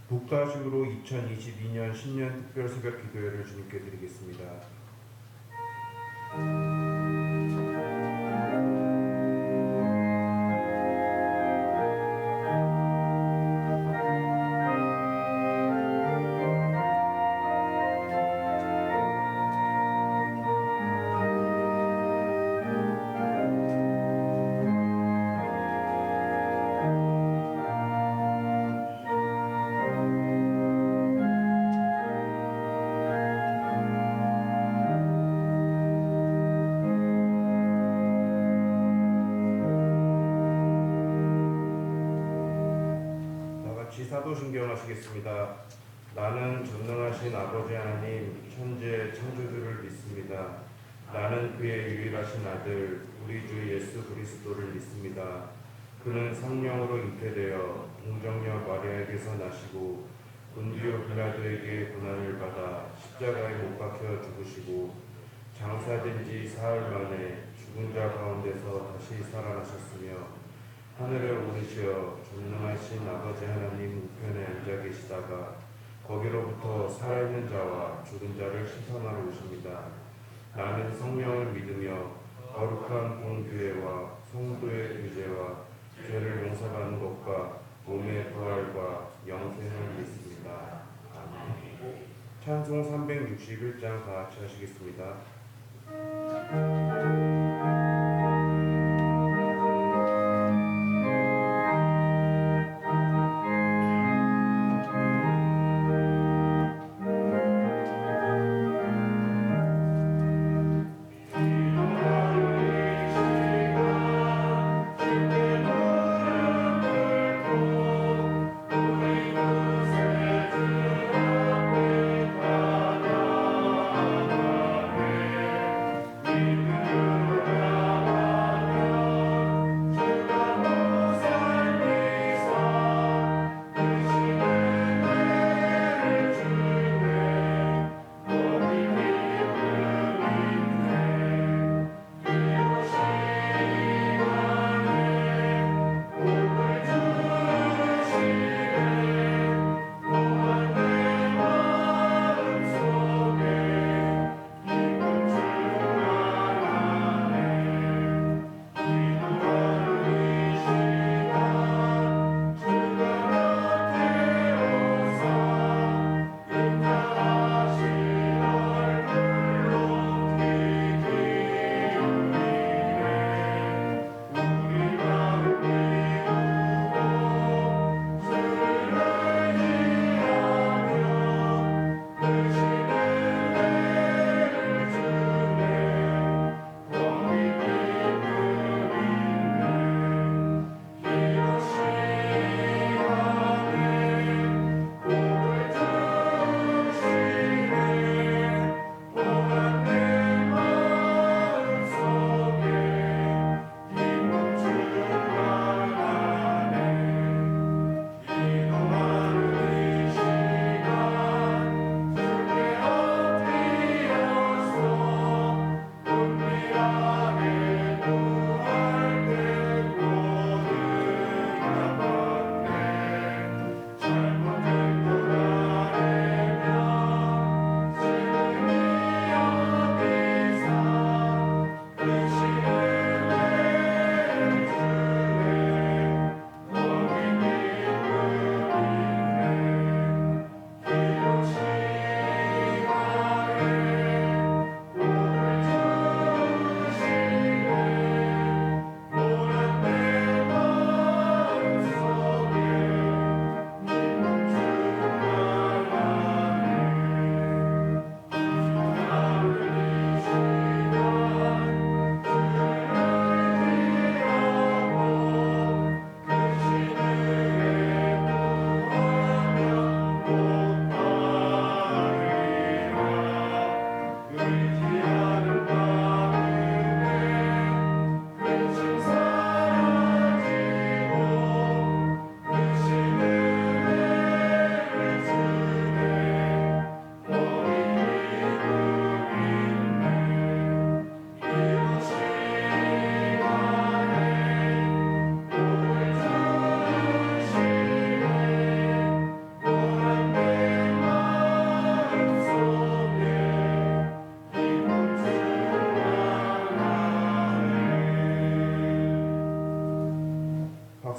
북다식으로 2022년 신년 특별 새벽 기도회를 주님께 드리겠습니다. 사도신경 하시겠습니다. 나는 전능하신 아버지 하나님 천재 창조주를 믿습니다. 나는 그의 유일하신 아들 우리 주 예수 그리스도를 믿습니다. 그는 성령으로 잉태되어 동정녀 마리아에게서 나시고 본디오 빌라도에게 고난을 받아 십자가에 못 박혀 죽으시고 장사된 지 사흘 만에 죽은 자 가운데서 다시 살아나셨으며 하늘에 오르시어 전능하신 아버지 하나님 우편에 앉아 계시다가 거기로부터 살아있는 자와 죽은 자를 시선하러 오십니다. 나는 성령을 믿으며 거룩한 공교회와 성도의 교제와 죄를 용서받는 것과 몸의 부활과 영생을 믿습니다. 아멘. 찬송 361장 다 같이 하시겠습니다.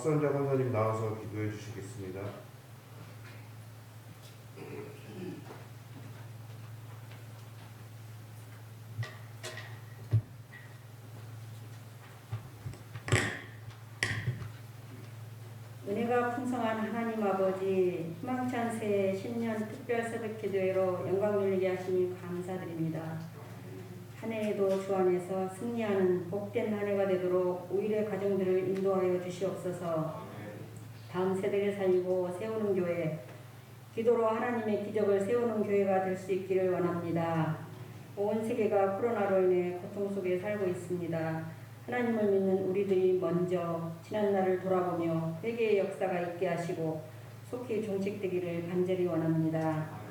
박선자 권사님 나와서 기도해 주시겠습니다. 은혜가 풍성한 하나님 아버지, 희망찬 새해 신년 특별 새벽 기도회로 영광 돌리게 하시니 감사드립니다. 한 해에도 주 안에서 승리하는 복된 한 해가 되도록 우리의 가정들을 인도하여 주시옵소서. 다음 세대를 살리고 세우는 교회, 기도로 하나님의 기적을 세우는 교회가 될 수 있기를 원합니다. 온 세계가 코로나로 인해 고통 속에 살고 있습니다. 하나님을 믿는 우리들이 먼저 지난 날을 돌아보며 회개의 역사가 있게 하시고 속히 종식되기를 간절히 원합니다.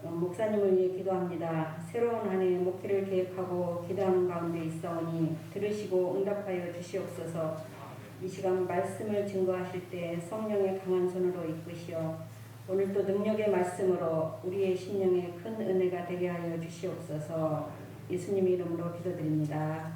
목사님을 위해 기도합니다. 새로운 한 해 목회를 계획하고 기도하는 가운데 있사오니 들으시고 응답하여 주시옵소서. 이 시간 말씀을 증거하실 때 성령의 강한 손으로 이끄시어 오늘도 능력의 말씀으로 우리의 심령에 큰 은혜가 되게 하여 주시옵소서. 예수님의 이름으로 기도드립니다.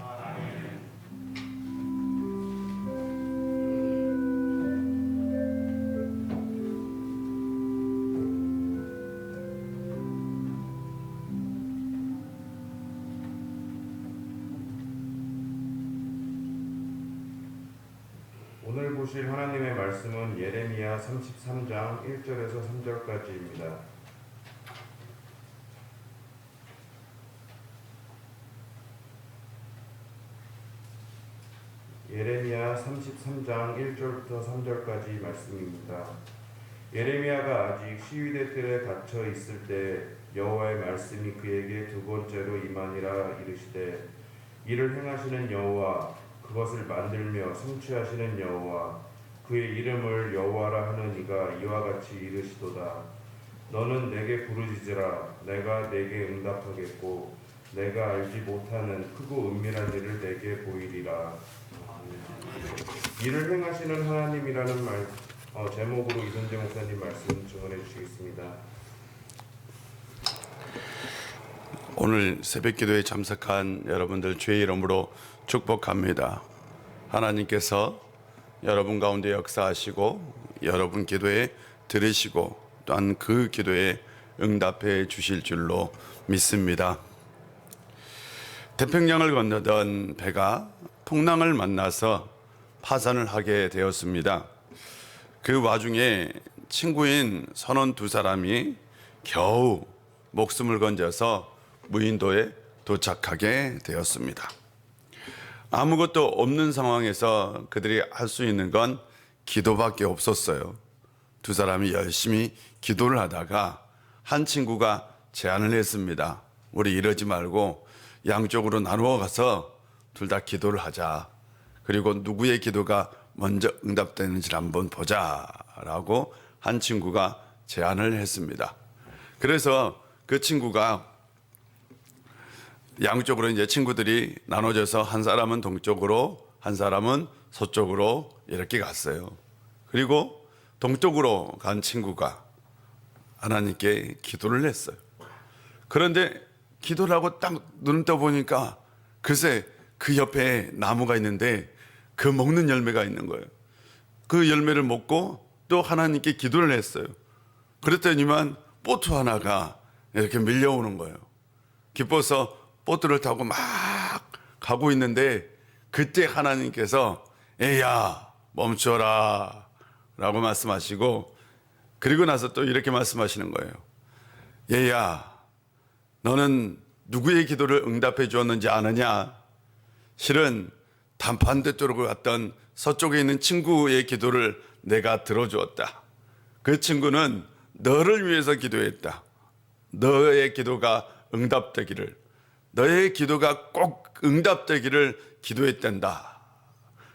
오늘 보실 하나님의 말씀은 예레미야 33장 1절에서 3절까지입니다. 예레미야 33장 1절부터 3절까지 말씀입니다. 예레미야가 아직 시위대 뜰에 갇혀 있을 때 여호와의 말씀이 그에게 두 번째로 임하니라. 이르시되 이를 행하시는 여호와, 그것을 만들며 성취하시는 여호와, 그의 이름을 여호와라 하는 이가 이와 같이 이르시도다. 너는 내게 부르짖으라. 내가 내게 응답하겠고 내가 알지 못하는 크고 은밀한 일을 내게 보이리라. 이를 행하시는 하나님이라는 제목으로 이선재 목사님 말씀 증언해 주시겠습니다. 오늘 새벽 기도에 참석한 여러분들 주의 이름으로 축복합니다. 하나님께서 여러분 가운데 역사하시고 여러분 기도에 들으시고 또한 그 기도에 응답해 주실 줄로 믿습니다. 태평양을 건너던 배가 풍랑을 만나서 파산을 하게 되었습니다. 그 와중에 친구인 선원 두 사람이 겨우 목숨을 건져서 무인도에 도착하게 되었습니다. 아무것도 없는 상황에서 그들이 할 수 있는 건 기도밖에 없었어요. 두 사람이 열심히 기도를 하다가 한 친구가 제안을 했습니다. 우리 이러지 말고 양쪽으로 나누어 가서 둘 다 기도를 하자. 그리고 누구의 기도가 먼저 응답되는지를 한번 보자라고 한 친구가 제안을 했습니다. 그래서 그 친구가 양쪽으로 이제 친구들이 나눠져서 한 사람은 동쪽으로 한 사람은 서쪽으로 이렇게 갔어요. 그리고 동쪽으로 간 친구가 하나님께 기도를 했어요. 그런데 기도를 하고 딱 눈을 떠보니까 글쎄 그 옆에 나무가 있는데 그 먹는 열매가 있는 거예요. 그 열매를 먹고 또 하나님께 기도를 했어요. 그랬더니만 보트 하나가 이렇게 밀려오는 거예요. 기뻐서 보트를 타고 막 가고 있는데 그때 하나님께서 에야 멈춰라 라고 말씀하시고, 그리고 나서 또 이렇게 말씀하시는 거예요. 얘야, 너는 누구의 기도를 응답해 주었는지 아느냐? 실은 반대쪽으로 갔던 서쪽에 있는 친구의 기도를 내가 들어주었다. 그 친구는 너를 위해서 기도했다. 너의 기도가 응답되기를, 너의 기도가 꼭 응답되기를 기도했단다.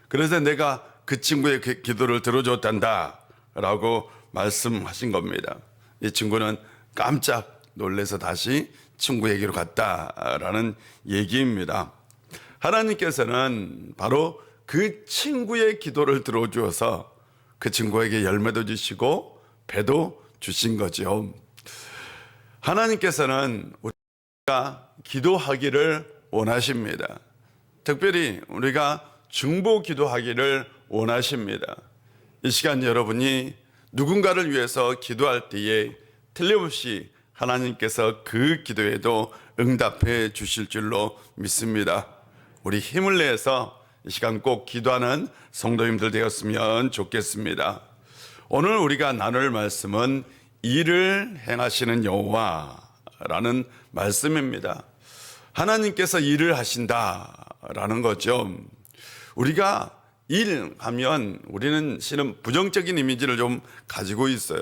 그래서 내가 그 친구의 기도를 들어줬단다 라고 말씀하신 겁니다. 이 친구는 깜짝 놀라서 다시 친구에게로 갔다라는 얘기입니다. 하나님께서는 바로 그 친구의 기도를 들어주어서 그 친구에게 열매도 주시고 배도 주신 거죠. 하나님께서는 우리가 기도하기를 원하십니다. 특별히 우리가 중보 기도하기를 원하십니다. 이 시간 여러분이 누군가를 위해서 기도할 때에 틀림없이 하나님께서 그 기도에도 응답해 주실 줄로 믿습니다. 우리 힘을 내서 이 시간 꼭 기도하는 성도님들 되었으면 좋겠습니다. 오늘 우리가 나눌 말씀은 일을 행하시는 여호와라는 말씀입니다. 하나님께서 일을 하신다라는 거죠. 우리가 일하면 우리는 실은 부정적인 이미지를 좀 가지고 있어요.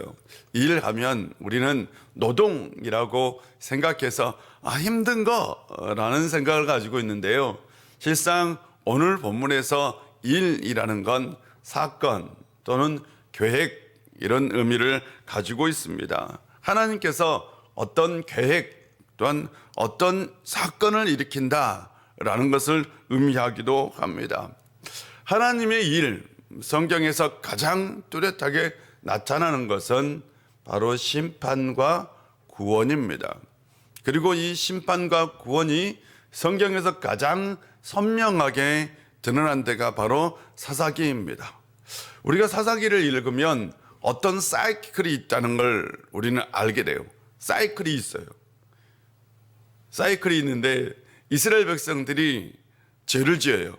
일하면 우리는 노동이라고 생각해서 힘든 거라는 생각을 가지고 있는데요. 실상 오늘 본문에서 일이라는 건 사건 또는 계획 이런 의미를 가지고 있습니다. 하나님께서 어떤 계획 또한 어떤 사건을 일으킨다라는 것을 의미하기도 합니다. 하나님의 일, 성경에서 가장 뚜렷하게 나타나는 것은 바로 심판과 구원입니다. 그리고 이 심판과 구원이 성경에서 가장 선명하게 드러난 데가 바로 사사기입니다. 우리가 사사기를 읽으면 어떤 사이클이 있다는 걸 우리는 알게 돼요. 사이클이 있어요. 사이클이 있는데 이스라엘 백성들이 죄를 지어요.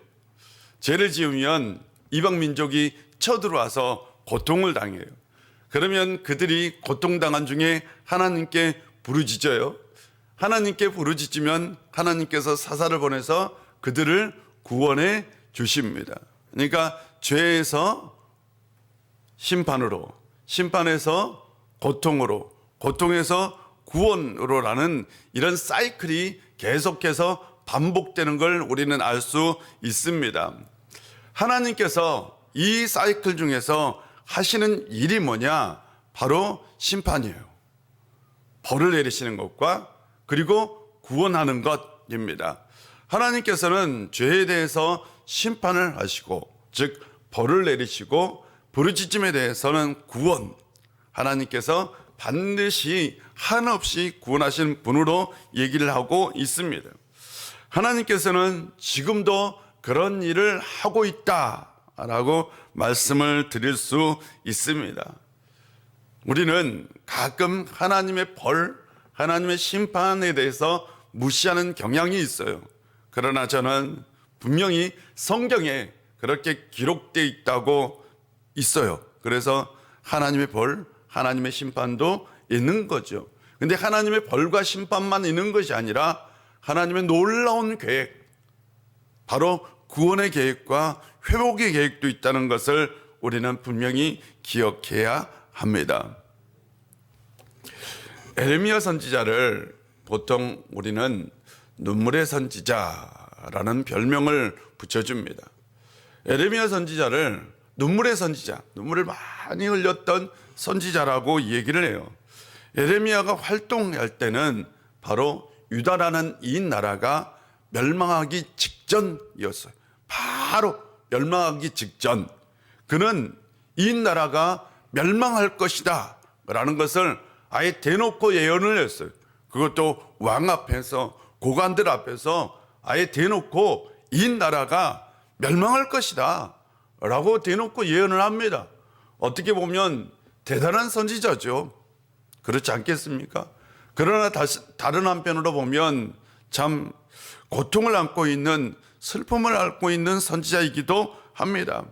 죄를 지으면 이방 민족이 쳐들어와서 고통을 당해요. 그러면 그들이 고통당한 중에 하나님께 부르짖어요. 하나님께 부르짖으면 하나님께서 사사를 보내서 그들을 구원해 주십니다. 그러니까 죄에서 심판으로, 심판에서 고통으로, 고통에서 구원으로라는 이런 사이클이 계속해서 반복되는 걸 우리는 알 수 있습니다. 하나님께서 이 사이클 중에서 하시는 일이 뭐냐? 바로 심판이에요. 벌을 내리시는 것과 그리고 구원하는 것입니다. 하나님께서는 죄에 대해서 심판을 하시고, 즉 벌을 내리시고, 부르짖음에 대해서는 구원, 하나님께서 반드시 한없이 구원하시는 분으로 얘기를 하고 있습니다. 하나님께서는 지금도 그런 일을 하고 있다라고 말씀을 드릴 수 있습니다. 우리는 가끔 하나님의 벌, 하나님의 심판에 대해서 무시하는 경향이 있어요. 그러나 저는 분명히 성경에 그렇게 기록되어 있다고 있어요. 그래서 하나님의 벌, 하나님의 심판도 있는 거죠. 근데 하나님의 벌과 심판만 있는 것이 아니라 하나님의 놀라운 계획, 바로 구원의 계획과 회복의 계획도 있다는 것을 우리는 분명히 기억해야 합니다. 에레미야 선지자를 보통 우리는 눈물의 선지자라는 별명을 붙여줍니다. 에레미야 선지자를 눈물의 선지자, 눈물을 많이 흘렸던 선지자라고 얘기를 해요. 에레미야가 활동할 때는 바로 유다라는 이 나라가 멸망하기 직전이었어요. 바로 멸망하기 직전. 그는 이 나라가 멸망할 것이다 라는 것을 아예 대놓고 예언을 했어요. 그것도 왕 앞에서, 고관들 앞에서 아예 대놓고 이 나라가 멸망할 것이다 라고 대놓고 예언을 합니다. 어떻게 보면 대단한 선지자죠. 그렇지 않겠습니까? 그러나 다른 한편으로 보면 참 고통을 안고 있는, 슬픔을 안고 있는 선지자이기도 합니다.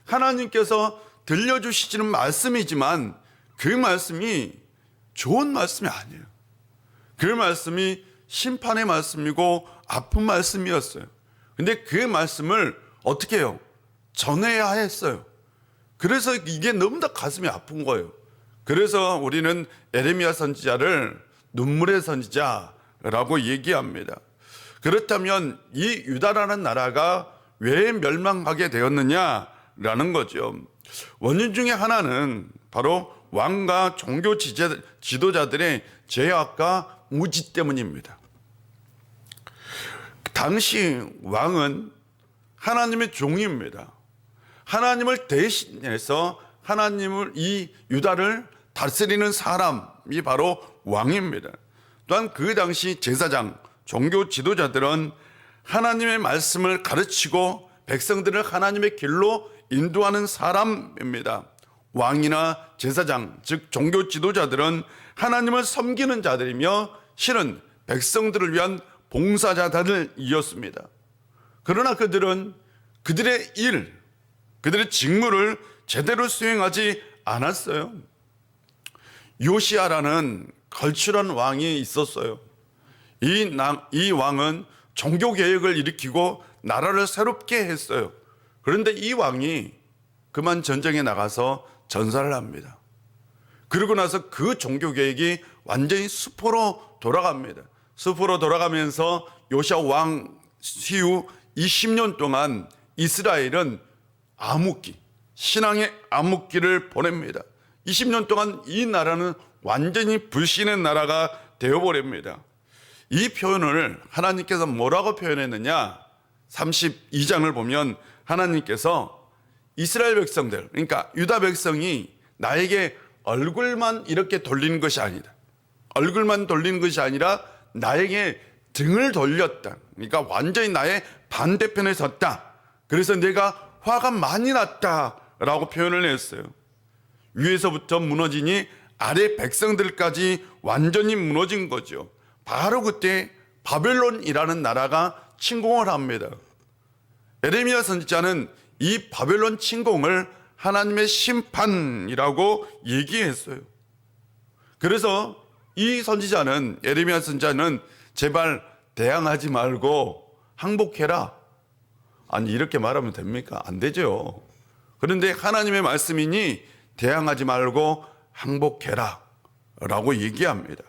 하나님께서 들려주시지는 말씀이지만 그 말씀이 좋은 말씀이 아니에요. 그 말씀이 심판의 말씀이고 아픈 말씀이었어요. 근데 그 말씀을 어떻게 해요? 전해야 했어요. 그래서 이게 너무나 가슴이 아픈 거예요. 그래서 우리는 에레미야 선지자를 눈물의 선지자라고 얘기합니다. 그렇다면 이 유다라는 나라가 왜 멸망하게 되었느냐라는 거죠. 원인 중에 하나는 바로 왕과 종교 지도자들의 죄악과 무지 때문입니다. 당시 왕은 하나님의 종입니다. 하나님을 대신해서 하나님을, 이 유다를 다스리는 사람이 바로 왕입니다. 또한 그 당시 제사장, 종교 지도자들은 하나님의 말씀을 가르치고 백성들을 하나님의 길로 인도하는 사람입니다. 왕이나 제사장, 즉 종교 지도자들은 하나님을 섬기는 자들이며 실은 백성들을 위한 봉사자들이었습니다. 그러나 그들은 그들의 일, 그들의 직무를 제대로 수행하지 않았어요. 요시야라는 걸출한 왕이 있었어요. 이 왕은 종교 개혁을 일으키고 나라를 새롭게 했어요. 그런데 이 왕이 그만 전쟁에 나가서 전사를 합니다. 그러고 나서 그 종교 개혁이 완전히 수포로 돌아갑니다. 수포로 돌아가면서 요시야 왕 시후 20년 동안 이스라엘은 암흑기, 신앙의 암흑기를 보냅니다. 20년 동안 이 나라는 완전히 불신의 나라가 되어버립니다. 이 표현을 하나님께서 뭐라고 표현했느냐? 32장을 보면 하나님께서 이스라엘 백성들, 그러니까 유다 백성이 나에게 얼굴만 이렇게 돌리는 것이 아니다. 얼굴만 돌리는 것이 아니라 나에게 등을 돌렸다. 그러니까 완전히 나의 반대편에 섰다. 그래서 내가 화가 많이 났다라고 표현을 했어요. 위에서부터 무너지니 아래 백성들까지 완전히 무너진 거죠. 바로 그때 바벨론이라는 나라가 침공을 합니다. 에레미야 선지자는 이 바벨론 침공을 하나님의 심판이라고 얘기했어요. 그래서 이 선지자는, 에레미야 선지자는 제발 대항하지 말고 항복해라. 아니, 이렇게 말하면 됩니까? 안 되죠. 그런데 하나님의 말씀이니 대항하지 말고 항복해라 라고 얘기합니다.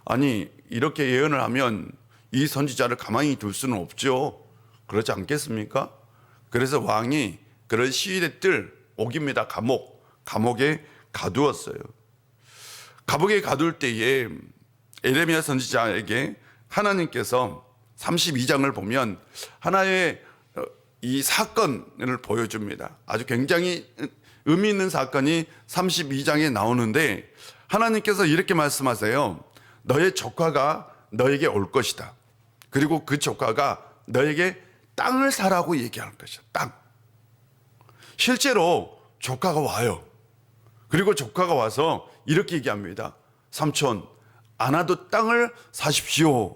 아니, 이렇게 예언을 하면 이 선지자를 가만히 둘 수는 없죠. 그렇지 않겠습니까? 그래서 왕이 그런 시위대 뜰 옥입니다. 감옥에 가두었어요. 감옥에 가둘 때에 에레미야 선지자에게 하나님께서 32장을 보면 하나의 이 사건을 보여줍니다. 아주 굉장히 의미 있는 사건이 32장에 나오는데 하나님께서 이렇게 말씀하세요. 너의 조카가 너에게 올 것이다. 그리고 그 조카가 너에게 땅을 사라고 얘기할 것이다. 땅. 실제로 조카가 와요. 그리고 조카가 와서 이렇게 얘기합니다. 삼촌, 아나도 땅을 사십시오.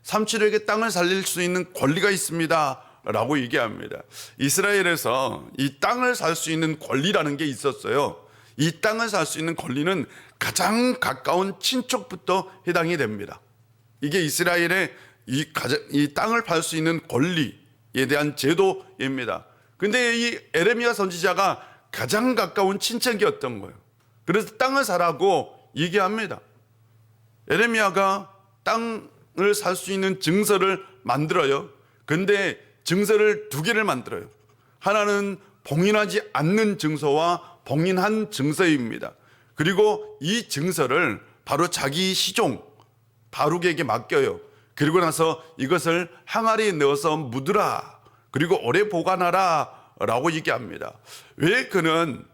삼촌에게 땅을 살릴 수 있는 권리가 있습니다 라고 얘기합니다. 이스라엘에서 이 땅을 살 수 있는 권리라는 게 있었어요. 이 땅을 살 수 있는 권리는 가장 가까운 친척부터 해당이 됩니다. 이게 이스라엘의 이 땅을 팔 수 있는 권리에 대한 제도입니다. 근데 이 에레미야 선지자가 가장 가까운 친척이었던 거예요. 그래서 땅을 사라고 얘기합니다. 에레미야가 땅을 살 수 있는 증서를 만들어요. 근데 증서를 두 개를 만들어요. 하나는 봉인하지 않는 증서와 봉인한 증서입니다. 그리고 이 증서를 바로 자기 시종 바룩에게 맡겨요. 그리고 나서 이것을 항아리에 넣어서 묻으라. 그리고 오래 보관하라 라고 얘기합니다. 왜 그는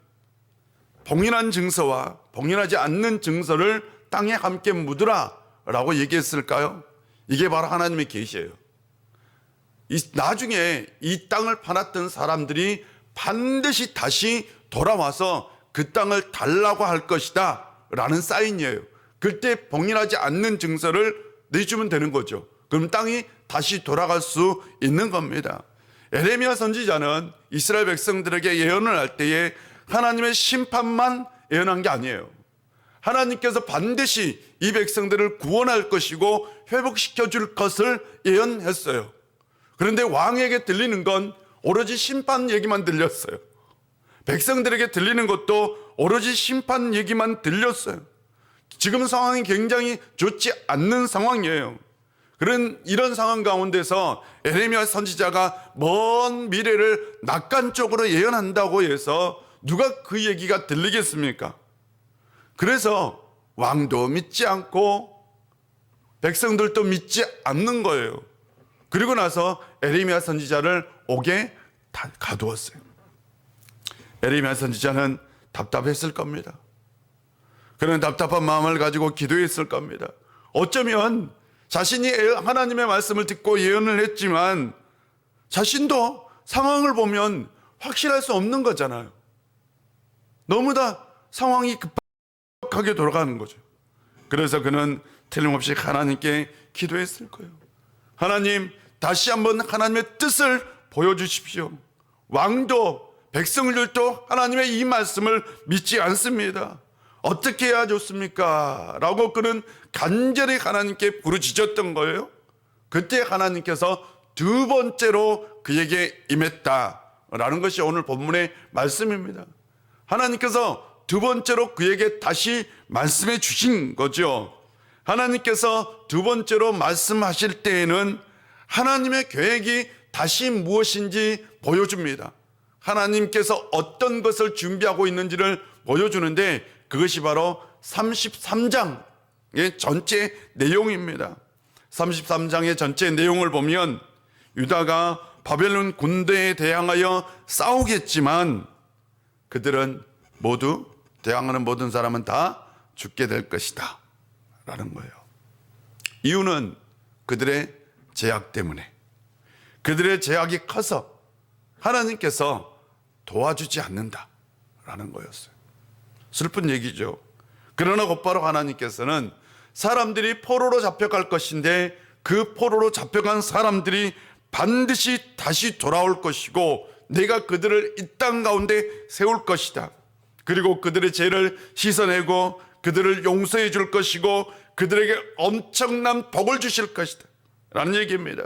봉인한 증서와 봉인하지 않는 증서를 땅에 함께 묻으라 라고 얘기했을까요? 이게 바로 하나님의 계시예요. 나중에 이 땅을 팔았던 사람들이 반드시 다시 돌아와서 그 땅을 달라고 할 것이다 라는 사인이에요. 그때 봉인하지 않는 증서를 내주면 되는 거죠. 그럼 땅이 다시 돌아갈 수 있는 겁니다. 에레미야 선지자는 이스라엘 백성들에게 예언을 할 때에 하나님의 심판만 예언한 게 아니에요. 하나님께서 반드시 이 백성들을 구원할 것이고 회복시켜 줄 것을 예언했어요. 그런데 왕에게 들리는 건 오로지 심판 얘기만 들렸어요. 백성들에게 들리는 것도 오로지 심판 얘기만 들렸어요. 지금 상황이 굉장히 좋지 않는 상황이에요. 이런 상황 가운데서 에레미야 선지자가 먼 미래를 낙관적으로 예언한다고 해서 누가 그 얘기가 들리겠습니까? 그래서 왕도 믿지 않고 백성들도 믿지 않는 거예요. 그리고 나서 에레미야 선지자를 옥에 가두었어요. 에레미야 선지자는 답답했을 겁니다. 그런 답답한 마음을 가지고 기도했을 겁니다. 어쩌면 자신이 하나님의 말씀을 듣고 예언을 했지만 자신도 상황을 보면 확실할 수 없는 거잖아요. 너무 다 상황이 급하게 돌아가는 거죠. 그래서 그는 틀림없이 하나님께 기도했을 거예요. 하나님, 다시 한번 하나님의 뜻을 보여주십시오. 왕도 백성들도 하나님의 이 말씀을 믿지 않습니다. 어떻게 해야 좋습니까? 라고 그는 간절히 하나님께 부르짖었던 거예요. 그때 하나님께서 두 번째로 그에게 임했다라는 것이 오늘 본문의 말씀입니다. 하나님께서 두 번째로 그에게 다시 말씀해 주신 거죠. 하나님께서 두 번째로 말씀하실 때에는 하나님의 계획이 다시 무엇인지 보여줍니다. 하나님께서 어떤 것을 준비하고 있는지를 보여주는데 그것이 바로 33장의 전체 내용입니다. 33장의 전체 내용을 보면 유다가 바벨론 군대에 대항하여 싸우겠지만 그들은 모두 대항하는 모든 사람은 다 죽게 될 것이다 라는 거예요. 이유는 그들의 제약 때문에, 그들의 제약이 커서 하나님께서 도와주지 않는다라는 거였어요. 슬픈 얘기죠. 그러나 곧바로 하나님께서는 사람들이 포로로 잡혀갈 것인데 그 포로로 잡혀간 사람들이 반드시 다시 돌아올 것이고 내가 그들을 이 땅 가운데 세울 것이다. 그리고 그들의 죄를 씻어내고 그들을 용서해 줄 것이고 그들에게 엄청난 복을 주실 것이다 라는 얘기입니다.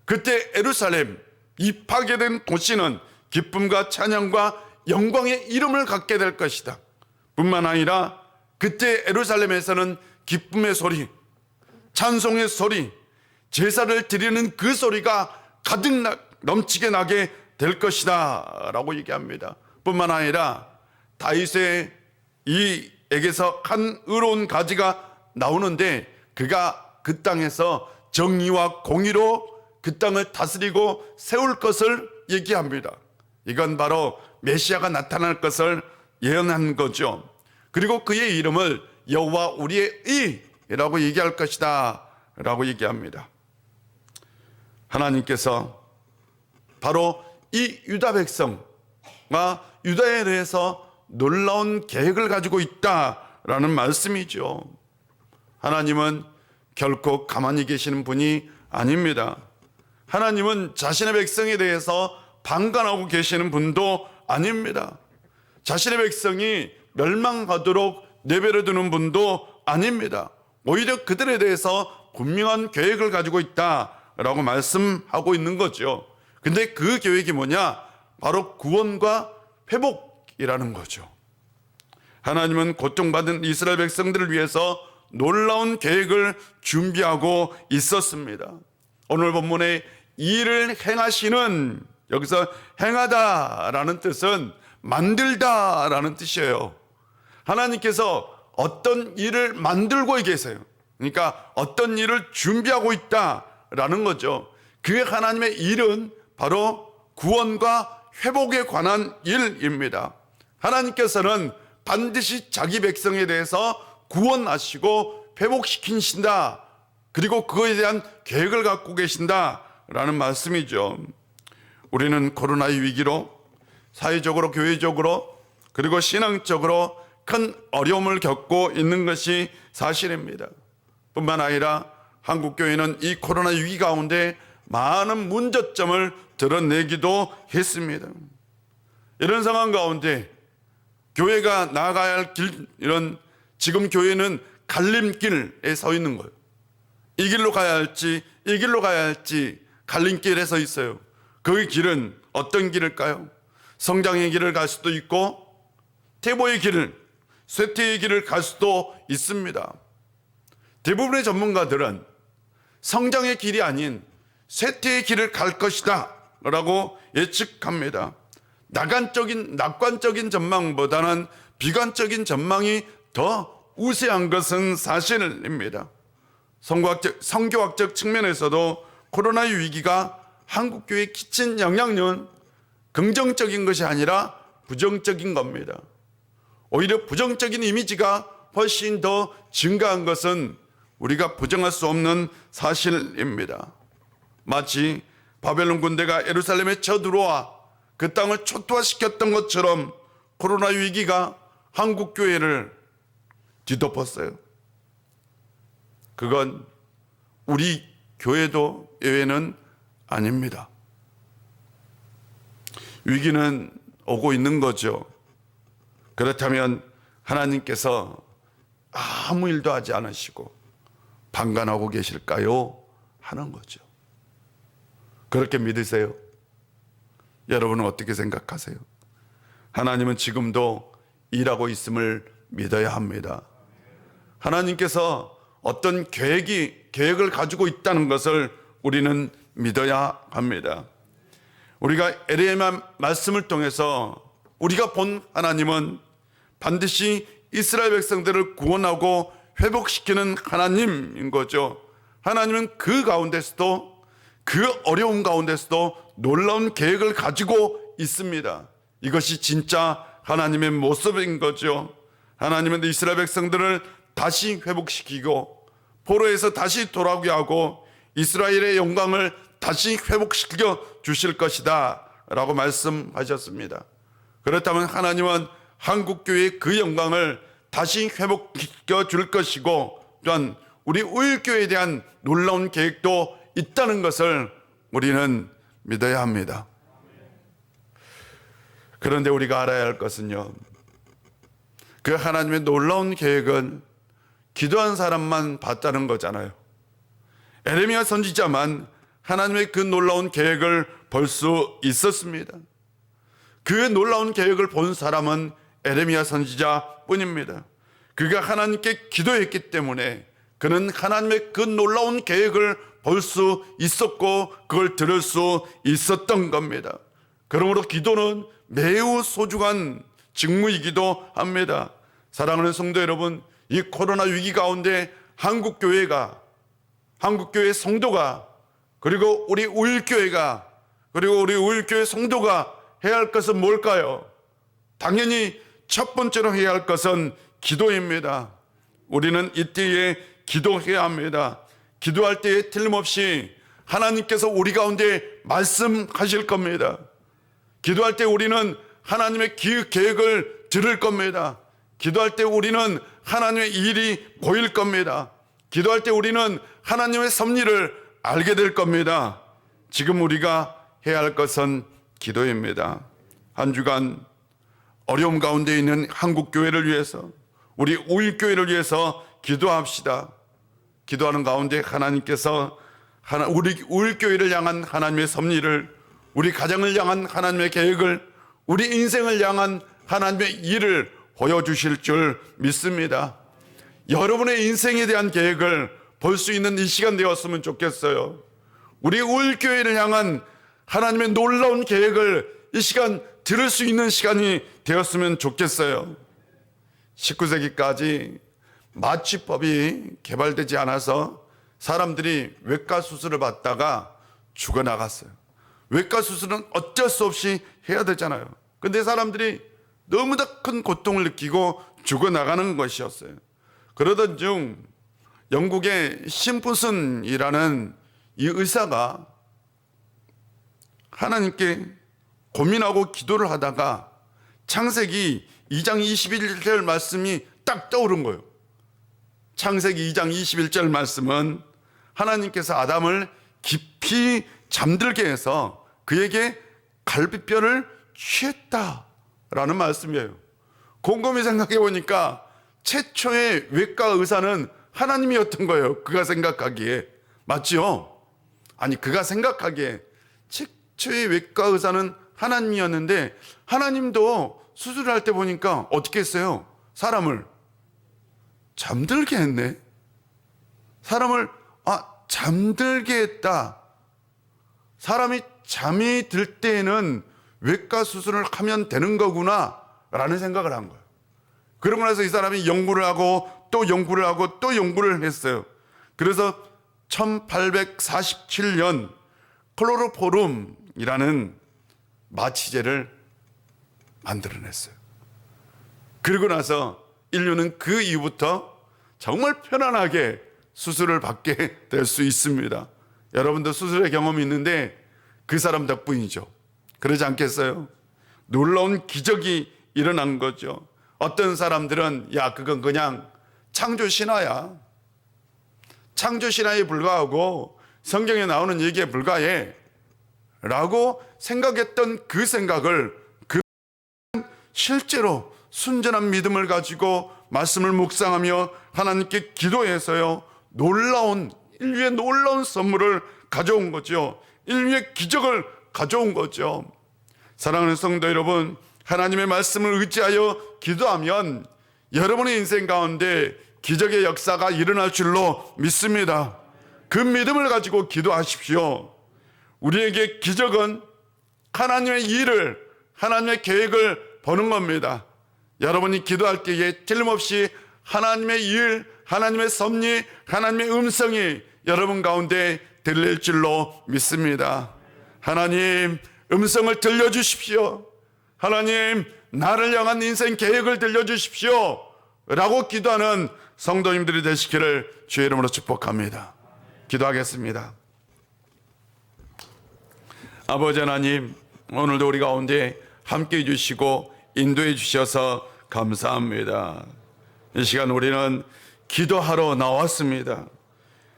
그때 예루살렘, 이 파괴된 도시는 기쁨과 찬양과 영광의 이름을 갖게 될 것이다. 뿐만 아니라 그때 예루살렘에서는 기쁨의 소리, 찬송의 소리, 제사를 드리는 그 소리가 가득 넘치게 나게 될 것이다 라고 얘기합니다. 뿐만 아니라 다윗의 이에게서 한 의로운 가지가 나오는데 그가 그 땅에서 정의와 공의로 그 땅을 다스리고 세울 것을 얘기합니다. 이건 바로 메시아가 나타날 것을 예언한 거죠. 그리고 그의 이름을 여호와 우리의 의라고 얘기할 것이다 라고 얘기합니다. 하나님께서 바로 이 유다 백성과 유다에 대해서 놀라운 계획을 가지고 있다라는 말씀이죠. 하나님은 결코 가만히 계시는 분이 아닙니다. 하나님은 자신의 백성에 대해서 방관하고 계시는 분도 아닙니다. 자신의 백성이 멸망하도록 내버려 두는 분도 아닙니다. 오히려 그들에 대해서 분명한 계획을 가지고 있다라고 말씀하고 있는 거죠. 근데 그 계획이 뭐냐? 바로 구원과 회복이라는 거죠. 하나님은 고통받은 이스라엘 백성들을 위해서 놀라운 계획을 준비하고 있었습니다. 오늘 본문에 일을 행하시는, 여기서 행하다라는 뜻은 만들다라는 뜻이에요. 하나님께서 어떤 일을 만들고 계세요. 그러니까 어떤 일을 준비하고 있다라는 거죠. 그 하나님의 일은 바로 구원과 회복에 관한 일입니다. 하나님께서는 반드시 자기 백성에 대해서 구원하시고 회복시키신다. 그리고 그거에 대한 계획을 갖고 계신다라는 말씀이죠. 우리는 코로나의 위기로 사회적으로, 교회적으로, 그리고 신앙적으로 큰 어려움을 겪고 있는 것이 사실입니다. 뿐만 아니라 한국교회는 이 코로나 위기 가운데 많은 문제점을 드러내기도 했습니다. 이런 상황 가운데 교회가 나아가야 할 길, 이런 지금 교회는 갈림길에 서 있는 거예요. 이 길로 가야 할지 이 길로 가야 할지 갈림길에 서 있어요. 그 길은 어떤 길일까요? 성장의 길을 갈 수도 있고 퇴보의 길을, 쇠퇴의 길을 갈 수도 있습니다. 대부분의 전문가들은 성장의 길이 아닌 쇠퇴의 길을 갈 것이다 라고 예측합니다. 낙관적인 전망보다는 비관적인 전망이 더 우세한 것은 사실입니다. 성교학적 측면에서도 코로나의 위기가 한국교회에 끼친 영향은 긍정적인 것이 아니라 부정적인 겁니다. 오히려 부정적인 이미지가 훨씬 더 증가한 것은 우리가 부정할 수 없는 사실입니다. 마치 바벨론 군대가 예루살렘에 쳐들어와 그 땅을 초토화시켰던 것처럼 코로나 위기가 한국 교회를 뒤덮었어요. 그건 우리 교회도 예외는 아닙니다. 위기는 오고 있는 거죠. 그렇다면 하나님께서 아무 일도 하지 않으시고 방관하고 계실까요? 하는 거죠. 그렇게 믿으세요? 여러분은 어떻게 생각하세요? 하나님은 지금도 일하고 있음을 믿어야 합니다. 하나님께서 어떤 계획을 가지고 있다는 것을 우리는 믿어야 합니다. 우리가 에레미야 말씀을 통해서 우리가 본 하나님은 반드시 이스라엘 백성들을 구원하고 회복시키는 하나님인 거죠. 하나님은 그 가운데서도, 그 어려움 가운데서도 놀라운 계획을 가지고 있습니다. 이것이 진짜 하나님의 모습인 거죠. 하나님은 이스라엘 백성들을 다시 회복시키고 포로에서 다시 돌아오게 하고 이스라엘의 영광을 다시 회복시켜 주실 것이다 라고 말씀하셨습니다. 그렇다면 하나님은 한국교회의 그 영광을 다시 회복시켜 줄 것이고 또한 우리 우일교회에 대한 놀라운 계획도 있다는 것을 우리는 믿어야 합니다. 그런데 우리가 알아야 할 것은요, 그 하나님의 놀라운 계획은 기도한 사람만 봤다는 거잖아요. 에레미야 선지자만 하나님의 그 놀라운 계획을 볼 수 있었습니다. 그 놀라운 계획을 본 사람은 에레미야 선지자뿐입니다. 그가 하나님께 기도했기 때문에 그는 하나님의 그 놀라운 계획을 볼 수 있었고 그걸 들을 수 있었던 겁니다. 그러므로 기도는 매우 소중한 직무이기도 합니다. 사랑하는 성도 여러분, 이 코로나 위기 가운데 한국교회가, 한국교회 성도가, 그리고 우리 우일교회가, 그리고 우리 우일교회 성도가 해야 할 것은 뭘까요? 당연히 첫 번째로 해야 할 것은 기도입니다. 우리는 이때에 기도해야 합니다. 기도할 때에 틀림없이 하나님께서 우리 가운데 말씀하실 겁니다. 기도할 때 우리는 하나님의 계획을 들을 겁니다. 기도할 때 우리는 하나님의 일이 보일 겁니다. 기도할 때 우리는 하나님의 섭리를 알게 될 겁니다. 지금 우리가 해야 할 것은 기도입니다. 한 주간 어려움 가운데 있는 한국교회를 위해서, 우리 우일교회를 위해서 기도합시다. 기도하는 가운데 하나님께서 우리 우일교회를 향한 하나님의 섭리를, 우리 가정을 향한 하나님의 계획을, 우리 인생을 향한 하나님의 일을 보여주실 줄 믿습니다. 여러분의 인생에 대한 계획을 볼 수 있는 이 시간 되었으면 좋겠어요. 우리 우일교회를 향한 하나님의 놀라운 계획을 이 시간 들을 수 있는 시간이 되었으면 좋겠어요. 19세기까지 마취법이 개발되지 않아서 사람들이 외과 수술을 받다가 죽어나갔어요. 외과 수술은 어쩔 수 없이 해야 되잖아요. 근데 사람들이 너무나 큰 고통을 느끼고 죽어나가는 것이었어요. 그러던 중 영국의 심프슨이라는 이 의사가 하나님께 고민하고 기도를 하다가 창세기 2장 21절 말씀이 딱 떠오른 거예요. 창세기 2장 21절 말씀은 하나님께서 아담을 깊이 잠들게 해서 그에게 갈비뼈를 취했다라는 말씀이에요. 곰곰이 생각해 보니까 최초의 외과 의사는 하나님이었던 거예요. 그가 생각하기에. 맞지요? 아니, 그가 생각하기에 최초의 외과 의사는 하나님이었는데 하나님도 수술을 할 때 보니까 어떻게 했어요? 사람을 잠들게 했네. 사람을 잠들게 했다. 사람이 잠이 들 때에는 외과 수술을 하면 되는 거구나 라는 생각을 한 거예요. 그러고 나서 이 사람이 연구를 하고 또 연구를 하고 또 연구를 했어요. 그래서 1847년 클로로포름이라는 마취제를 만들어냈어요. 그리고 나서 인류는 그 이후부터 정말 편안하게 수술을 받게 될 수 있습니다. 여러분도 수술의 경험이 있는데 그 사람 덕분이죠. 그러지 않겠어요? 놀라운 기적이 일어난 거죠. 어떤 사람들은 야 그건 그냥 창조 신화야, 창조 신화에 불과하고 성경에 나오는 얘기에 불과해 라고 생각했던 그 생각을 실제로 순전한 믿음을 가지고 말씀을 묵상하며 하나님께 기도해서요, 인류의 놀라운 선물을 가져온 거죠. 인류의 기적을 가져온 거죠. 사랑하는 성도 여러분, 하나님의 말씀을 의지하여 기도하면 여러분의 인생 가운데 기적의 역사가 일어날 줄로 믿습니다. 그 믿음을 가지고 기도하십시오. 우리에게 기적은 하나님의 일을, 하나님의 계획을 보는 겁니다. 여러분이 기도할 때에 틀림없이 하나님의 일, 하나님의 섭리, 하나님의 음성이 여러분 가운데 들릴 줄로 믿습니다. 하나님, 음성을 들려주십시오. 하나님, 나를 향한 인생 계획을 들려주십시오 라고 기도하는 성도님들이 되시기를 주의 이름으로 축복합니다. 기도하겠습니다. 아버지 하나님, 오늘도 우리 가운데 함께해 주시고 인도해 주셔서 감사합니다. 이 시간 우리는 기도하러 나왔습니다.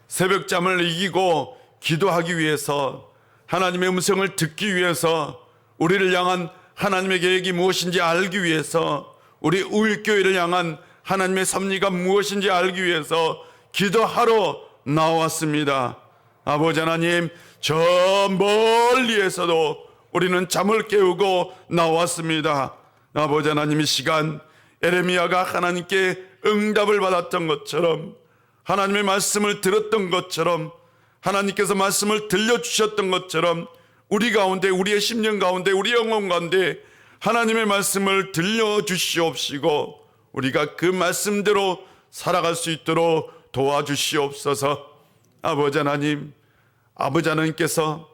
새벽잠을 이기고 기도하기 위해서, 하나님의 음성을 듣기 위해서, 우리를 향한 하나님의 계획이 무엇인지 알기 위해서, 우리 우일교회를 향한 하나님의 섭리가 무엇인지 알기 위해서 기도하러 나왔습니다. 아버지 하나님, 저 멀리에서도 우리는 잠을 깨우고 나왔습니다. 아버지 하나님, 이 시간 에레미야가 하나님께 응답을 받았던 것처럼, 하나님의 말씀을 들었던 것처럼, 하나님께서 말씀을 들려주셨던 것처럼 우리 가운데, 우리의 심령 가운데, 우리 영혼 가운데 하나님의 말씀을 들려주시옵시고 우리가 그 말씀대로 살아갈 수 있도록 도와주시옵소서. 아버지 하나님, 아버지 하나님께서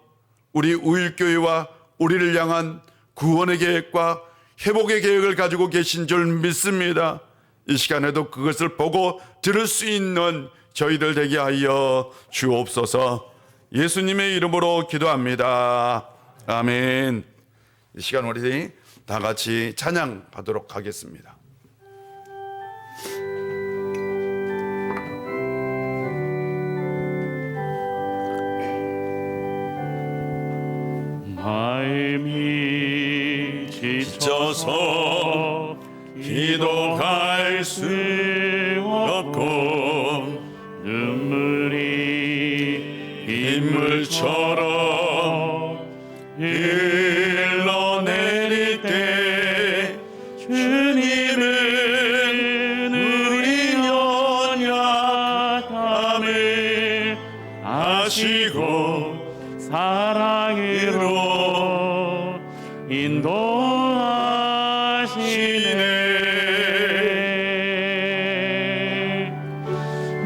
우리 우일교회와 우리를 향한 구원의 계획과 회복의 계획을 가지고 계신 줄 믿습니다. 이 시간에도 그것을 보고 들을 수 있는 저희들 되게 하여 주옵소서. 예수님의 이름으로 기도합니다. 아멘. 이 시간 우리 다 같이 찬양하도록 하겠습니다. 마음이 지쳐서 기도할 수 없고 눈물이 빗물처럼 흘러내릴 때 주님은 우리 연약함을 아시고 사랑으로 인도하시네.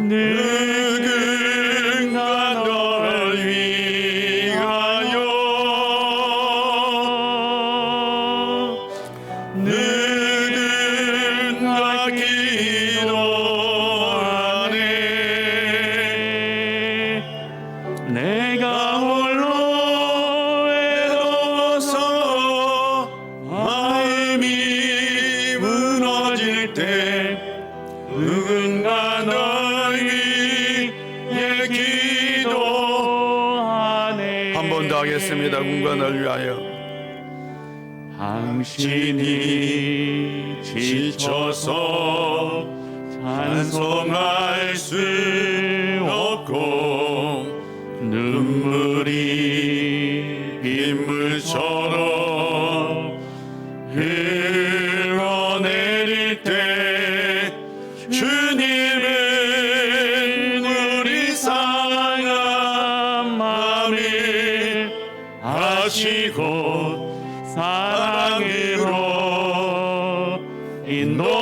누군가 널 위하여, 누군가 기도하네. 내가 홀로 외로워서 마음이 무너질 때 누군가 널 위해 기도하네. 한 번 더 하겠습니다. 누군가 널 위하여. 당신이 지쳐서 찬송할 수 없고 눈물이 빗물처럼 흘러내릴 때 주님은 우리 상한 마음을 아시고 사랑으로 인도하시네.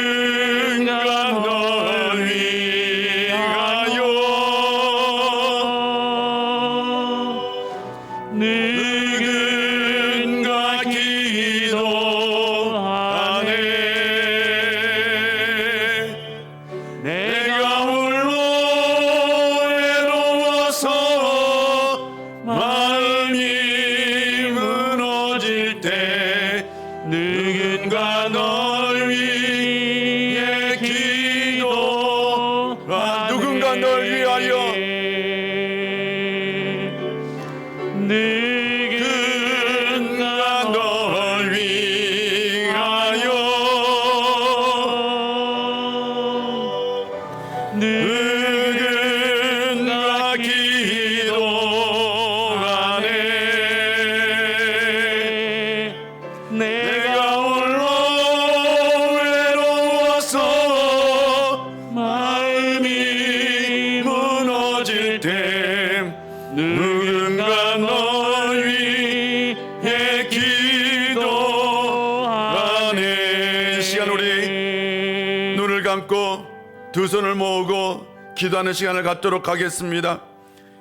누군가 널 위하여, 누군가 기도하네. 내가 홀로 외로워 기도하네. 누군가 널 위하여 누군가 널 위하여 누군가 기도하네. 내가 홀로 외로워서 마음이 무너질 때 누군가 널 위해 기도하네. 이 시간 우리 눈을 감고 두 손을 모으고 기도하는 시간을 갖도록 하겠습니다.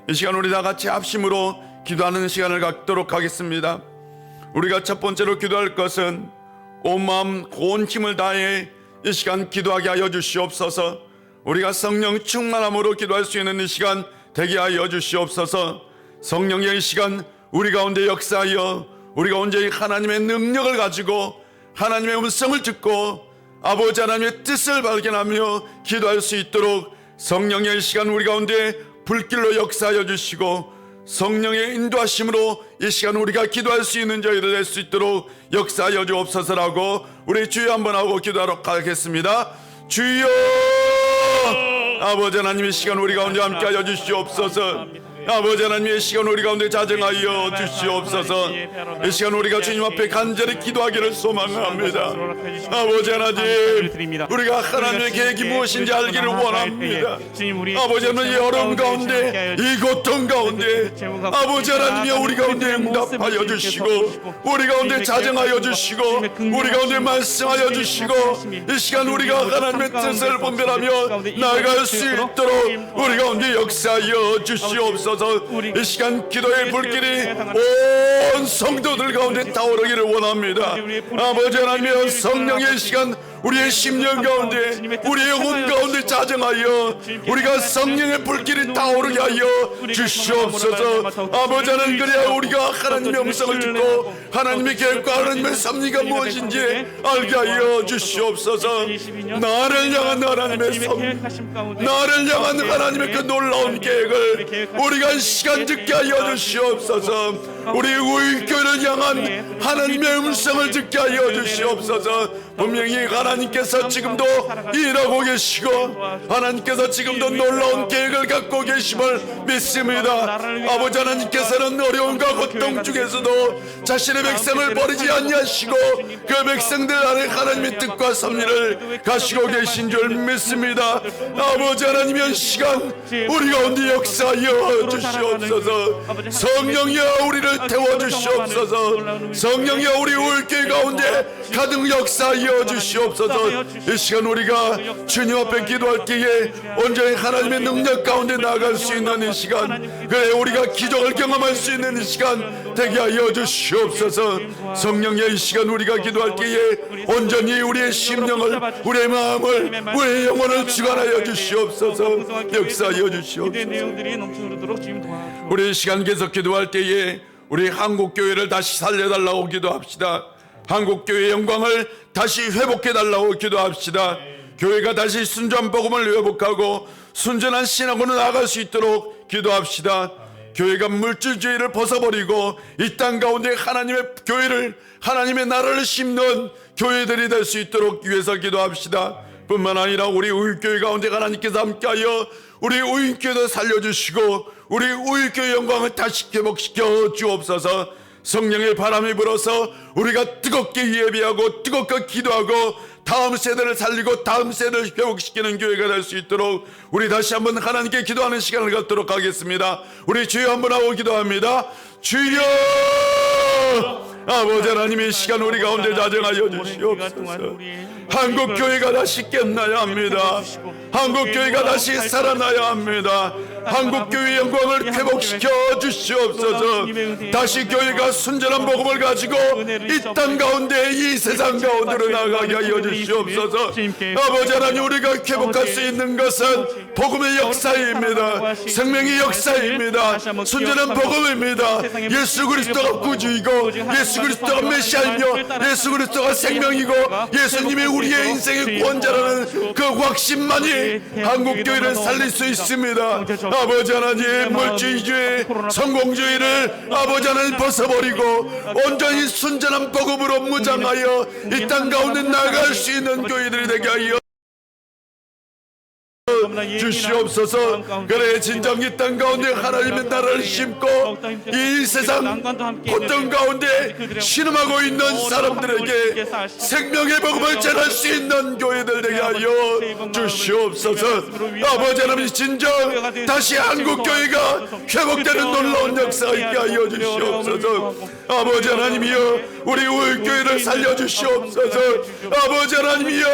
이 시간 우리 다 같이 합심으로 기도하는 시간을 갖도록 하겠습니다. 우리가 첫 번째로 기도할 것은 온 마음 온 힘을 다해 이 시간 기도하게 하여 주시옵소서. 우리가 성령 충만함으로 기도할 수 있는 이 시간 되게 하여 주시옵소서. 성령의 이 시간 우리 가운데 역사하여 우리가 온전히 하나님의 능력을 가지고 하나님의 음성을 듣고 아버지 하나님의 뜻을 발견하며 기도할 수 있도록 성령의 이 시간 우리 가운데 불길로 역사하여 주시고 성령의 인도하심으로 이 시간 우리가 기도할 수 있는 저희들 될 수 있도록 역사하여 주옵소서라고 우리 주여 한번 하고 기도하도록 하겠습니다. 주여, 아버지 하나님 이 시간 우리 가운데 함께하여 주시옵소서. 아버지 하나님의 시간 우리 가운데 자정하여 주시옵소서. 이 시간 우리가 주님 앞에 간절히 기도하기를 소망합니다. 아버지 하나님, 우리가 하나님의 계획이 무엇인지 알기를 원합니다. 아버지 하나님, 이 어려움 가운데, 이 고통 가운데 아버지 하나님이 우리 가운데 응답하여 주시고 우리 가운데 자정하여 주시고 우리 가운데 말씀하여 주시고 이 시간 우리가 하나님의 뜻을 분별하며 나아갈 수 있도록 우리 가운데 역사하여 주시옵소서. 이 시간 기도의 불길이 온 성도들 가운데 타오르기를 원합니다. 아버지 하나님, 성령의 시간 우리의 심령 가운데 우리의 영혼 가운데 자정하여 우리가 성령의 불길이 타오르게 하여 주시옵소서. 아버지 하나님, 그래야 우리가 하나님의 음성을 듣고 하나님의 계획과 하나님의 섭리가 무엇인지 알게 하여 주시옵소서. 나를 향한 하나님의 섭리, 나를 향한 하나님의 그 놀라운 계획을 우리가 시간 듣게 하여 주시옵소서. 우리 우익교회를 향한 하나님의 음성을 듣게 하여 주시옵소서. 분명히 하나님께서 지금도 일하고 계시고 하나님께서 지금도 놀라운 계획을 갖고 계심을 믿습니다. 아버지 하나님께서는 어려움과 고통 중에서도 자신의 백성을 버리지 아니하시고 그 백성들 안에 하나님의 뜻과 섭리를 가시고 계신 줄 믿습니다. 아버지 하나님의 시간 우리 가운데 역사하여 주시옵소서. 성령이여 우리를 태워주시옵소서. 성령이여 우리 우울교회 가운데 가득 역사하여 주시옵소서. 이 시간 우리가 주님 앞에 기도할 때에 온전히 하나님의 능력 가운데 나아갈 수 있는 이 시간, 그래 우리가 기적을 경험할 수 있는 이 시간 되게 하여 주시옵소서. 성령의 이 시간 우리가 기도할 때에 온전히 우리의 심령을, 우리의 마음을, 우리의 영혼을 주관하여 주시옵소서. 역사하여 주시옵소서. 우리 이 시간 계속 기도할 때에 우리 한국교회를 다시 살려달라고 기도합시다. 한국교회의 영광을 다시 회복해달라고 기도합시다. 교회가 다시 순전한 복음을 회복하고 순전한 신앙으로 나아갈 수 있도록 기도합시다. 교회가 물질주의를 벗어버리고 이 땅 가운데 하나님의 교회를, 하나님의 나라를 심는 교회들이 될 수 있도록 위해서 기도합시다. 뿐만 아니라 우리 우익교회 가운데 하나님께서 함께하여 우리 우익교회도 살려주시고 우리 우익교회 영광을 다시 회복시켜 주옵소서. 성령의 바람이 불어서 우리가 뜨겁게 예배하고 뜨겁게 기도하고 다음 세대를 살리고 다음 세대를 회복시키는 교회가 될 수 있도록 우리 다시 한번 하나님께 기도하는 시간을 갖도록 하겠습니다. 우리 주여 한번 하고 기도합니다. 주여, 아버지 하나님의 시간 우리 가운데 자정하여 주시옵소서. 한국교회가 다시 깨어나야 합니다. 한국교회가 다시 살아나야 합니다. 한국교회의 영광을 회복시켜 주시옵소서. 다시 교회가 순전한 복음을 가지고 이 땅 가운데 이 세상 가운데로 나가게 하여 주시옵소서. 아버지 하나님, 우리가 회복할 수 있는 것은 복음의 역사입니다. 생명의 역사입니다. 순전한 복음입니다. 예수 그리스도가 구주이고 예수 그리스도가 메시아이며 예수 그리스도가 생명이고 예수님이 우리의 인생의 구원자라는 그 확신만이 한국교회를 살릴 수 있습니다. 아버지 하나님, 물질주의, 성공주의를 아버지 하나님 벗어버리고 온전히 순전한 복음으로 무장하여 이 땅 가운데 나갈 수 있는 교회들이 되게 하여 주시옵소서. 그래 진정 이 땅 가운데 하나님의 나라를 심고 이 세상 고통 가운데 신음하고 있는 사람들에게 생명의 복음을 전할 수 있는 교회들 되게 하여 주시옵소서. 아버지 하나님, 진정 다시 한국 교회가 회복되는 놀라운 역사가 있게 하여 주시옵소서. 아버지 하나님이여, 우리 우울교회를 살려주시옵소서. 아버지 하나님이여,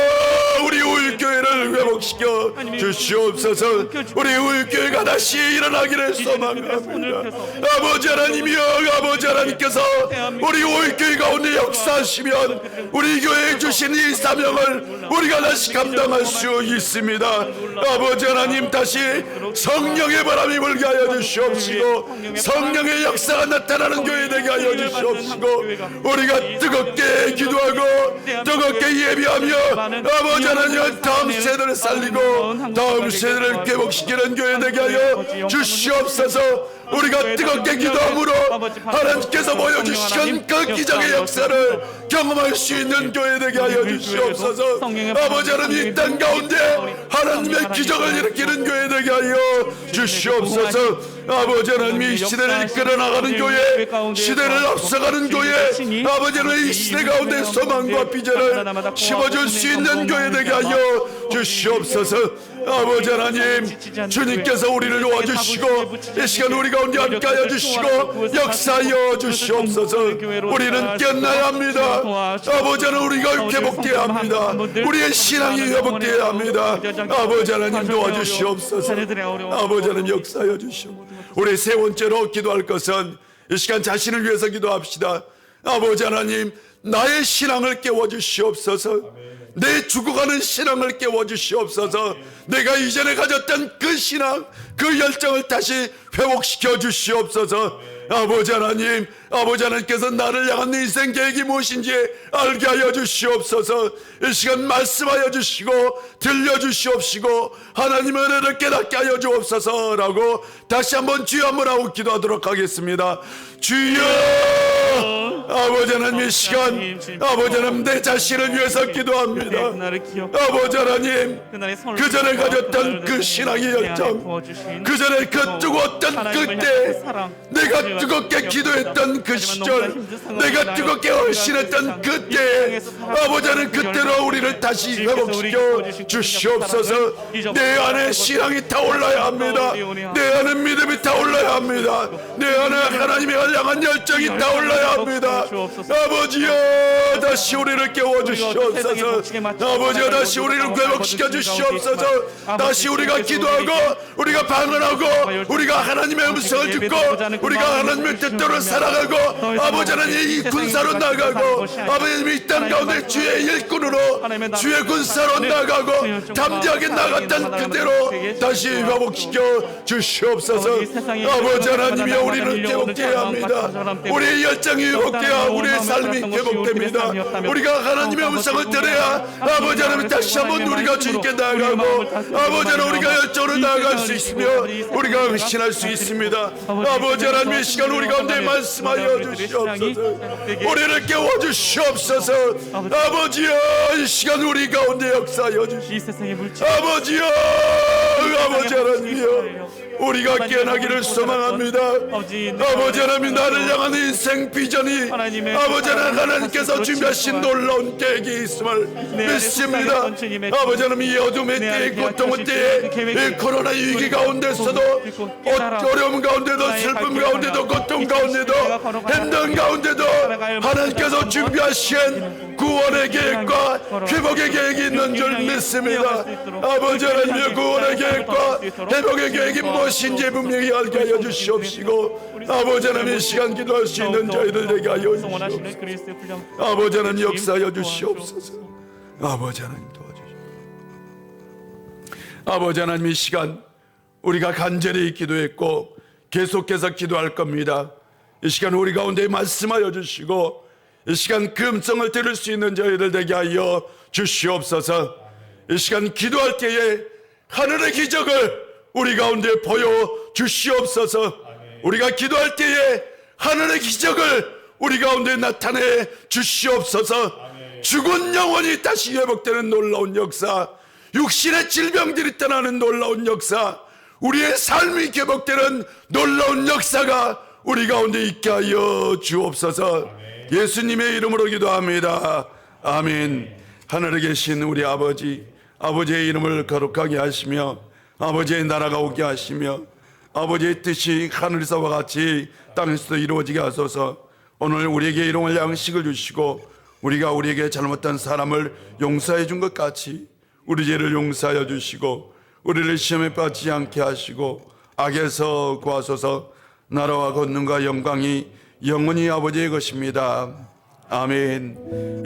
우리 우울교회를 회복시켜 주시옵소서. 우리 우울교회가 다시 일어나기를 소망합니다. 아버지 하나님이여, 아버지 하나님께서 우리 우울교회 가운데 역사하시면 우리 교회에 주신 이 사명을 우리가 다시 감당할 수 있습니다. 아버지 하나님, 다시 성령의 바람이 불게 하여 주시옵시고 성령의 역사가 나타나는 교회 되게 하여 주시옵시고 우리가 뜨겁게 기도하고 뜨겁게 예비하며 아버지 하나님, 다음 세대를 살리고 다음 세대를 회복시키는 교회 되게 하여 주시옵소서. 우리가 뜨겁게 기도함으로 하나님께서 보여주신 그 기적의 역사를 경험할 수 있는 교회 되게 하여 주시옵소서. 아버지 하나님, 이 땅 가운데 하나님의 기적을 일으키는 교회 되게 하여 주시옵소서. 아버지 하나님, 이 시대를 이끌어 나가는 교회, 시대를 앞서가는 교회, 아버지 하나님, 이 시대 가운데 소망과 비전을 심어줄 수 있는 교회 되게 하여 주시옵소서. 아버지 하나님, 주님께서 우리를 도와주시고 이 시간 우리 가운데 함께하여 주시고 역사하여 주시옵소서. 우리는 깨어나야 합니다. 아버지 하나님, 우리가 회복되어야 합니다. 우리의 신앙이 회복되어야 합니다. 아버지 하나님, 도와주시옵소서. 아버지 하나님, 역사하여 주시옵소서. 우리 세 번째로 기도할 것은 이 시간 자신을 위해서 기도합시다. 아버지 하나님, 나의 신앙을 깨워주시옵소서. 내 죽어가는 신앙을 깨워주시옵소서. 내가 이전에 가졌던 그 신앙, 그 열정을 다시 회복시켜 주시옵소서. 아버지 하나님, 아버지 하나님께서 나를 향한 인생 계획이 무엇인지 알게 하여 주시옵소서. 이 시간 말씀하여 주시고 들려주시옵시고 하나님의 은혜를 깨닫게 하여 주옵소서라고 다시 한번 주여 한번 하고 기도하도록 하겠습니다. 주여, 아버지 하나님, 이 시간 아버지 하나님, 내 자신을 위해서 기도합니다. 아버지 하나님, 그 전에 가졌던 그 신앙의 열정, 그 전에 그 뜨거웠던 그때, 내가 뜨겁게 기도했던 그 시절, 내가 뜨겁게 헌신했던 그때, 아버지 하나님, 그때로 우리를 다시 회복시켜 주시옵소서. 내 안에 신앙이 타올라야 합니다. 내 안에 믿음이 타올라야 합니다. 내 안에 하나님의 향한 열정이 타올라야 합니다. 아버지여, 다시 우리를 깨워주시옵소서. 아버지여, 다시 우리를 회복시켜 주시옵소서. 다시 우리가 기도하고 우리가 방언하고 우리가 하나님의 음성을 듣고 우리가 하나님의 뜻대로 살아가고 아버지 하나님, 이 군사로 나가고 아버지 하나님, 이 땅 가운데 주의 일꾼으로 주의 군사로 나가고 담대하게 나갔던 그대로 다시 회복시켜 주시옵소서. 아버지 하나님이여, 우리는 회복되어야 합니다. 우리의 열정이 회복되어야 우리의 삶이 회복됩니다. 우리가 하나님의 음성을 들어야 아버지 하나님, 다시 한번 우리가 주님께 나아가고 아버지 하나님, 우리가 열정으로 나아갈 수 있으며 우리가 헌신할 수 있습니다. 아버지 하나님, 이 시간 우리 가운데 말씀하여 주시옵소서. 우리를 깨워주시옵소서. 아버지여, 이 시간 우리 가운데 역사하여 주시옵소서. 아버지여, 아버지 하나님이여, 우리가 깨어나기를 소망합니다. 아버지 하나님, 나를 향한 인생 비전이 아버지 하나님께서 준비하신 놀라운 계획이 있음을 믿습니다. 아버지 하나님, 이 어둠의 때에, 고통의 때에, 이 코로나 위기 가운데서도 어려움 가운데도 슬픔 가운데도 고통 가운데도 힘든 가운데도 하나님께서 준비하신 구원의 계획과 회복의 계획이 있는 줄 믿습니다. 아버지 하나님의 구원의 계획과 회복의 계획이 무엇인지 분명히 알게 하여 주시옵시고 아버지 하나님, 이 시간 기도할 수 있는 저희들 되게 하여 주시옵소서. 아버지 하나님, 역사하여 주시옵소서. 아버지 하나님, 도와주시옵소서. 아버지 하나님, 이 시간 우리가 간절히 기도했고 계속해서 기도할 겁니다. 이 시간 우리 가운데 말씀하여 주시고 이 시간 금성을 들을 수 있는 저희들 되게 하여 주시옵소서. 이 시간 기도할 때에 하늘의 기적을 우리 가운데 보여 주시옵소서. 우리가 기도할 때에 하늘의 기적을 우리 가운데 나타내 주시옵소서. 죽은 영혼이 다시 회복되는 놀라운 역사, 육신의 질병들이 떠나는 놀라운 역사, 우리의 삶이 회복되는 놀라운 역사가 우리 가운데 있게 하여 주옵소서. 예수님의 이름으로 기도합니다. 아멘. 하늘에 계신 우리 아버지, 아버지의 이름을 거룩하게 하시며 아버지의 나라가 오게 하시며 아버지의 뜻이 하늘에서와 같이 땅에서도 이루어지게 하소서. 오늘 우리에게 일용할 양식을 주시고 우리가 우리에게 잘못한 사람을 용서해 준 것 같이 우리 죄를 용서하여 주시고 우리를 시험에 빠지지 않게 하시고 악에서 구하소서. 나라와 권능과 영광이 영원히 아버지의 것입니다. 아멘.